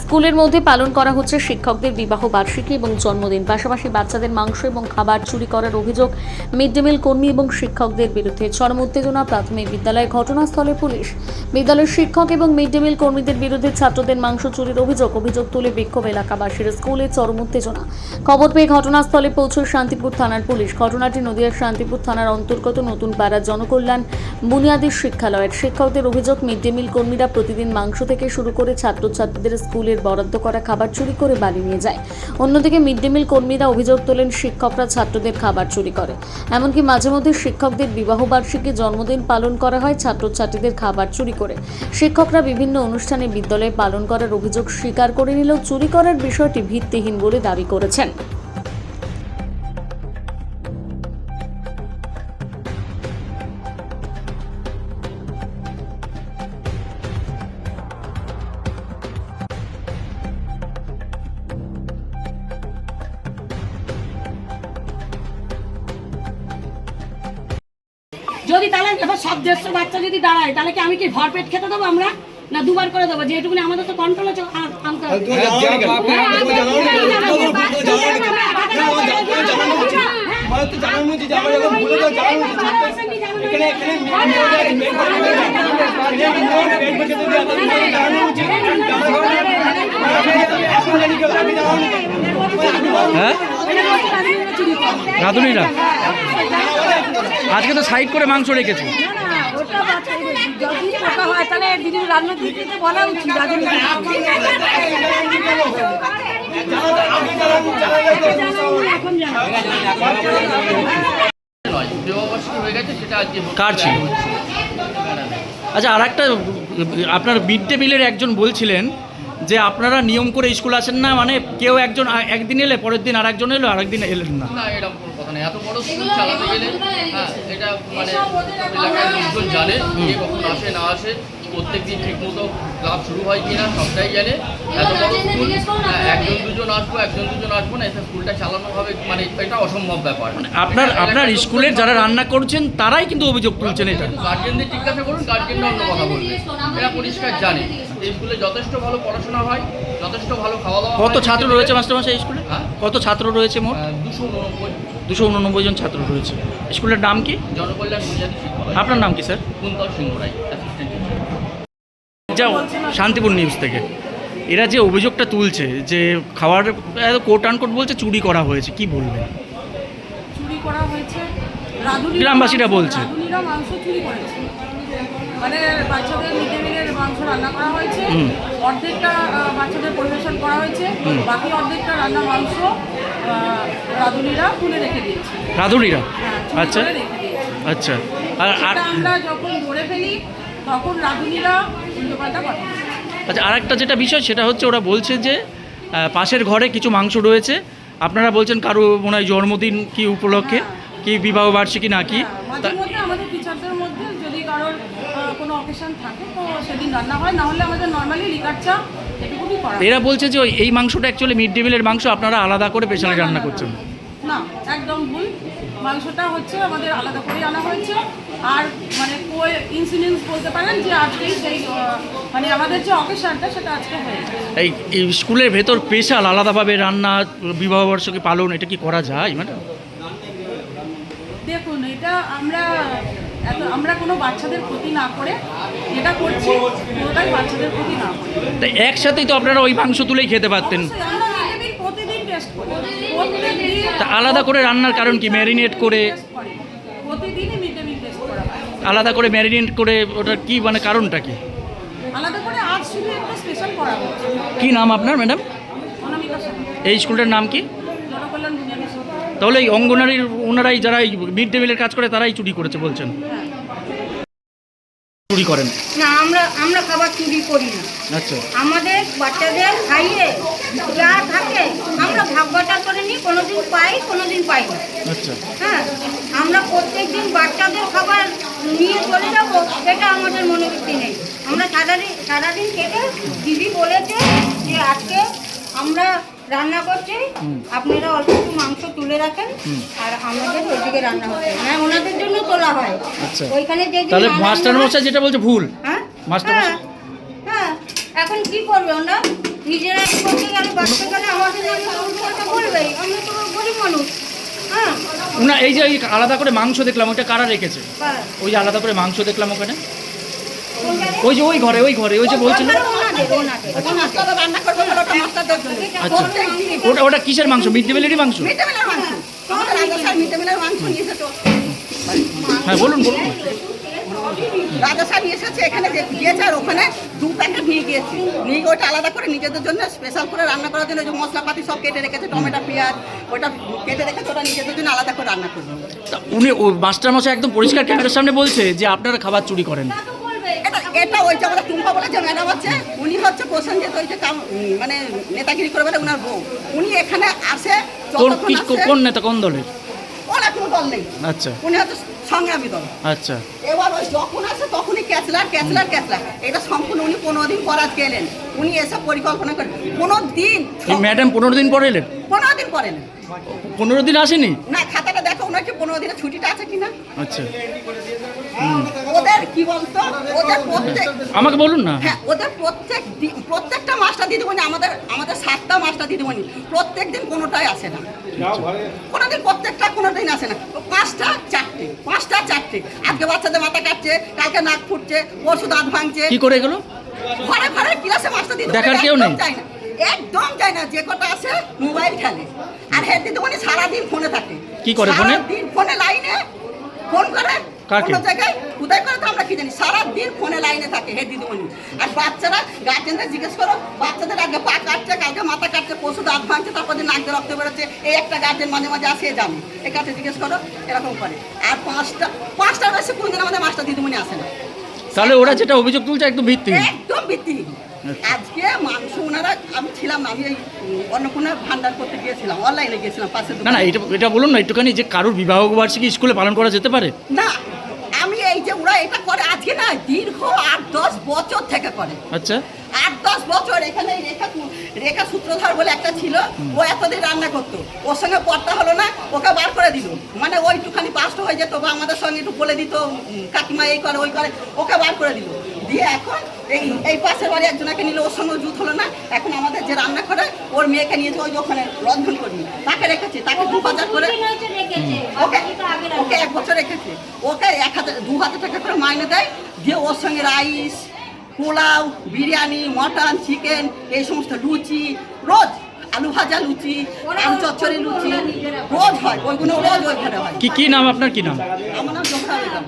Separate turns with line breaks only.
স্কুলের মধ্যে পালন করা হচ্ছে শিক্ষকদের বিবাহ বার্ষিকী এবং জন্মদিন। পাশাপাশি বাচ্চাদের মাংস এবং খাবার চুরি করার অভিযোগ মিড ডে মিল কর্মী এবং শিক্ষকদের বিরুদ্ধে। চরম উত্তেজনা প্রাথমিক বিদ্যালয়ে, ঘটনাস্থলে পুলিশ। বিদ্যালয়ের শিক্ষক এবং মিড ডে মিল কর্মীদের বিরুদ্ধে ছাত্রদের মাংস চুরির অভিযোগ তুলে বিক্ষোভ এলাকাবাসীর। স্কুলে চরম উত্তেজনা। খবর পেয়ে ঘটনাস্থলে পৌঁছয় শান্তিপুর থানার পুলিশ। ঘটনাটি নদিয়ার শান্তিপুর থানার অন্তর্গত নতুন পাড়া জনকল্যাণ বুনিয়াদী শিক্ষালয়ের। শিক্ষকদের অভিযোগ, মিড ডে মিল কর্মীরা প্রতিদিন মাংস থেকে শুরু করে ছাত্রছাত্রীদের স্কুলের বরাদ্দ করা খাবার চুরি করে বাড়ি নিয়ে যায়। অন্যদিকে মিড ডে মিল কর্মীরা অভিযোগ তোলেন শিক্ষকরা ছাত্রদের খাবার চুরি করে। এমনকি মাঝে মধ্যে শিক্ষকদের বিবাহ বার্ষিকী, জন্মদিন পালন করা হয় ছাত্রছাত্রীদের খাবার চুরি করে। শিক্ষকরা বিভিন্ন অনুষ্ঠানে বিদ্যালয়ে পালন করার অভিযোগ স্বীকার করে নিলেও চুরি করার বিষয়টি ভিত্তিহীন বলে দাবি করেছেন।
যদি তাহলে এবার সব 150 বাচ্চা যদি দাঁড়ায় তাহলে কি আমি কি ভরপেট খেতে দেবো আমরা, না দুবার করে দেবো? যেটুকুনি আমাদের তো কন্ট্রোল আছে আনতে হবে।
রাঁধুনিরা আজকে তো সাইড করে মাংস রেখেছে। কার ছিল? আচ্ছা, আর একটা, আপনার মিড ডে মিলের একজন বলছিলেন যে আপনারা নিয়ম করে স্কুল আসেন না, মানে কেউ একজন একদিন এলে পরের দিন আরেকজন এলো, আরেকদিন এলেন না।
না, এরকম কোনো কথা নেই। এত বড় স্কুল চালাতে গেলে এটা মানে এলাকার লোকজন জানে কে কখন আসে না আসে, প্রত্যেকদিন ঠিকমতো ক্লাস শুরু হয় কিনা সবটাই জানে। এত বড় স্কুল একজন দুজন আসবো না, এতে স্কুলটা চালানো হবে মানে এটা অসম্ভব ব্যাপার।
আপনার স্কুলের যারা রান্না করছেন তারাই কিন্তু অভিযোগ তুলছেন এটা।
গার্জেনদের জিজ্ঞাসা করুন, গার্জেনরা অন্য কথা বলবে। এরা পরিষ্কার জানে এই স্কুলে যথেষ্ট ভালো পড়াশোনা হয়, যথেষ্ট ভালো খাওয়া দাওয়া।
কত ছাত্র রয়েছে মাস্টারমশাই স্কুলে? কত ছাত্র রয়েছে মোট? 289 জন ছাত্র রয়েছে। স্কুলের নাম কি?
জনকল্যাণ বুনিয়াদী শিক্ষালয়।
আপনার নাম কি স্যার?
কুন্তল সিংহ রায়, অ্যাসিস্ট্যান্ট।
যাও শান্তিপুর নিউজ থেকে। এরা যে অভিযোগটা তুলছে যে খাবার কোট আনকোট বলছে চুরি করা হয়েছে, কি বলবেন?
চুরি করা হয়েছে,
গ্রামবাসীরা বলছে
রাঁধুনিরা মাংস চুরি করেছে। মানে বাচ্চাদের মিড ডে মিলের মাংস রান্না করা হয়েছে, অর্ধেকটা বাচ্চাদের পরিবেশন করা হয়েছে, বাকি অর্ধেকটা রান্না মাংস রাঁধুনিরা তুলে রেখে দিয়েছে।
রাঁধুনিরা?
হ্যাঁ,
আচ্ছা আচ্ছা। আর
আমরা যখন ধরে ফেলি তখন রাঁধুনিরা উল্টোপাল্টা পাঠায়।
আচ্ছা, আর একটা যেটা বিষয় সেটা হচ্ছে ওরা বলছে যে পাশের ঘরে কিছু মাংস রয়েছে। আপনারা বলছেন কারো মনে হয় জন্মদিন কি উপলক্ষে, কি বিবাহ বার্ষিকী নাকি?
মাঝে মধ্যে আমাদের টিচারদের মধ্যে যদি কারোর কোনো অকেশন থাকে তো সেদিন রান্না হয়, না হলে আমাদের নর্মালি লিকার চা এটুকুই করা।
এরা বলছে যে এই মাংসটা অ্যাকচুয়ালি মিড ডে মিলের মাংস, আপনারা আলাদা করে স্পেশালি রান্না করছেন।
না, একদম ভুল। মাংসটা হচ্ছে আমাদের আলাদা করে আনা হয়েছে। আর মানে ইনসিডেন্স বলতে পারেন যে আজকেই সেই মানে আমাদের যে অকেশনটা সেটা আজকে হয়েছে।
এই স্কুলের ভেতর স্পেশাল আলাদাভাবে রান্না, বিবাহবার্ষিকী পালন, এটা কি করা যায় ম্যাডাম?
দেখুন, এটা আমরা কোনো বাচ্চাদের ক্ষতি না করে যেটা করছি পুরোটাই বাচ্চাদের ক্ষতি না করে।
তাই একসাথেই তো আপনারা ওই মাংস তুলেই খেতে পারতেন।
আমরা প্রতিদিন টেস্ট করি।
তা আলাদা করে রান্নার কারণ কি? ম্যারিনেট করে
প্রতিদিনই মিড ডে মিল টেস্ট করা হয়।
আলাদা করে ম্যারিনেট করে, ওটার কি মানে কারণটা কি?
আলাদা করে আজ শুধু একটা স্পেশাল করা হচ্ছে।
কি নাম আপনার ম্যাডাম?
অনামিকা সাহা।
এই স্কুলটার নাম কি?
জনকল্যাণ বুনিয়াদী শিক্ষালয়।
তাহলে এই অঙ্গনারীর ওনারাই যারা মিড ডে মিলের কাজ করে তারাই চুরি করেছে বলছেন? চুরি করেন
না, আমরা খাবার চুরি করি না।
আচ্ছা,
আমাদের বাচ্চাদের খাইয়ে যা থাকে আমরা ভাগবাটা করে নিই, কোনোদিন পাই কোনোদিন পাই না।
আচ্ছা।
হ্যাঁ, আমরা প্রত্যেকদিন বাচ্চাদের খাবার নিয়ে চলে যাবো এটা আমাদের মনোবৃত্তি নেই। আমরা সারাদিন কেটে দিদি বলেছে যে আজকে আমরা রান্না করছি, আপনারা অল্প একটু মাংস তুলে রাখেন, আর আমাদের ওইদিকে রান্না হচ্ছে, হ্যাঁ ওনাদের জন্য তোলা হয়।
আচ্ছা,
ওইখানে যে
তাহলে মাস্টার মশাই যেটা বলছে ভুল।
হ্যাঁ
মাস্টার
হ্যাঁ, এখন কি করবে ওরা? নিজেরা করতে গেলে বাঁচতে গেলে আমাদের নামে তো উল্টো বলবেই, আমরা তো গরিব মানুষ। হ্যাঁ,
না এই যে এই আলাদা করে মাংস দেখলাম ওইটা কারা রেখেছে?
কারা?
ওই যে আলাদা করে মাংস দেখলাম ওখানে,
কোনটারে?
ওই যে ওই ঘরে ওই যে বলছিলেন।
ওনাদের।
রান্না করবো ওটা মাস্টারদের জন্য।
আচ্ছা, ওটা কিসের মাংস? মিড ডে মিলেরই মাংস?
মিড ডে মিলের মাংস, আমাদের রাজস্থান মিড ডে মিলের মাংস নিয়ে এসেছে।
হ্যাঁ বলুন।
রাজস্থান নিয়ে এসেছে, এখানে যে দিয়েছে আর ওখানে 2 প্যাকেট নিয়ে গিয়েছে, নিয়ে গিয়ে ওটা আলাদা করে নিজেদের জন্য স্পেশাল করে রান্না করার জন্য যে মশলাপাতি সব কেটে রেখেছে, টমেটো পেঁয়াজ ওটা কেটে রেখেছে, ওটা নিজেদের জন্য আলাদা করে রান্না করবে।
তা উনি ও মাস্টারমশাই একদম পরিষ্কার ক্যামেরার সামনে বলছে যে আপনারা খাবার চুরি করেন।
এটা ওই যে আমাদের টুম্পা বলে যে ম্যাডাম আছে, উনি হচ্ছে প্রসেনজিৎ ওই যে মানে নেতাগিরি করে বলে ওনার বউ, উনি এখানে আসে
কোন নেতা, কোন দলের?
ওরা কোনো দল নেই,
আচ্ছা
উনি হচ্ছে সংগ্রামী দল।
আচ্ছা,
এবার ওই যখন আসে তখনই ক্যাচলার এটা সম্পূর্ণ উনি 15 দিন পর আজ গেলেন, উনি এসব পরিকল্পনা করেন 15 দিন।
এই ম্যাডাম 15 দিন পরে এলেন?
15 দিন পরে না,
15 দিন আসেনি?
না খাতাটা দেখো ওনার কি 15 দিনের ছুটিটা আছে কিনা।
আচ্ছা,
ওদের কি বলতো, ওদের প্রত্যেক,
আমাকে বলুন না।
হ্যাঁ ওদের প্রত্যেকটা মাস্টার দিদিমণি, আমাদের 7টা মাস্টার দিদিমণি প্রত্যেক দিন কোনোটাই আসে না, কোনোদিন প্রত্যেকটা কোনোদিন আসে না। 5টা 4টে আজকে বাচ্চাদের মাথা কাটছে, কালকে নাক ফুটছে, পরশু দাঁত ভাঙছে।
কি করে গেল?
ঘরে ক্লাসে মাস্টার দিদিমণি
দেখার কেউ নেই?
একদম যায় না, যে কটা আসে মোবাইল খেলে, আর হেড দিদিমণি সারাদিন ফোনে থাকে।
কি করে ফোনে?
সারাদিন ফোনে লাইনে ফোন করে,
কাকে?
কোনো জায়গায় কোথায় করে তো আমরা কি জানি, সারাদিন ফোনে লাইনে থাকে হেড দিদিমণি। আর বাচ্চারা গার্জেনদের জিজ্ঞেস করো, বাচ্চাদের আগে পা কাটছে, কালকে মাথা কাটছে, পশু দাঁত ভাঙছে, তারপর দিন নাক দিয়ে রক্ত বেরোচ্ছে, এই একটা গার্জেন মাঝে মাঝে আসে জানে, এই কাছে জিজ্ঞেস করো, এরকম করে। আর 5টার বেশি কোনদিন আমাদের মাস্টার দিদিমণি আসে না।
তাহলে ওরা যেটা অভিযোগ তুলছে একদম ভিত্তিহীন।
একদম ভিত্তিহীন। আজকে মাংস ওনারা, আমি ছিলাম না, আমি এই অন্নপূর্ণা ভান্ডার করতে গিয়েছিলাম, অনলাইনে গিয়েছিলাম পাশে।
না এটা বলুন না একটুখানি, যে কারোর বিবাহ বার্ষিকী স্কুলে পালন করা যেতে পারে
না, আমি এই যে ওরা এটা করে আজকে না, দীর্ঘ 8-10 বছর থেকে করে।
আচ্ছা,
8-10 বছর। এখানে রেখা সূত্রধর বলে একটা ছিল, ও এতদিন রান্না করতো, ওর সঙ্গে পড়তা হলো না, ওকে বার করে দিল, মানে ওইটুখানি পাস্ট হয়ে যেত বা আমাদের সঙ্গে একটু বলে দিত কাকিমা এই করে ওই করে, ওকে বার করে দিল। দিয়ে এখন এই পাশের বাড়ি একজনকে নিল, ওর সঙ্গে জুত হলো না, এখন আমাদের যে রান্না করে ওর মেয়েকে নিয়েছে, ওই ওখানে রন্ধন করি তাকে রেখেছে, তাকে 2000 করে, ওকে 1 বছর রেখেছে, ওকে 2000 টাকা করে মাইনে দেয়, দিয়ে ওর সঙ্গে rice, pulao, biryani, mutton, chicken, এই সমস্ত লুচি, রোজ আলু ভাজা লুচি, আলু চচ্চড়ি লুচি রোজ হয়, ওইগুলো রোজ ওইখানে হয়।
কি নাম আপনার, কি নাম?
আমার নাম জোহরা বেগম।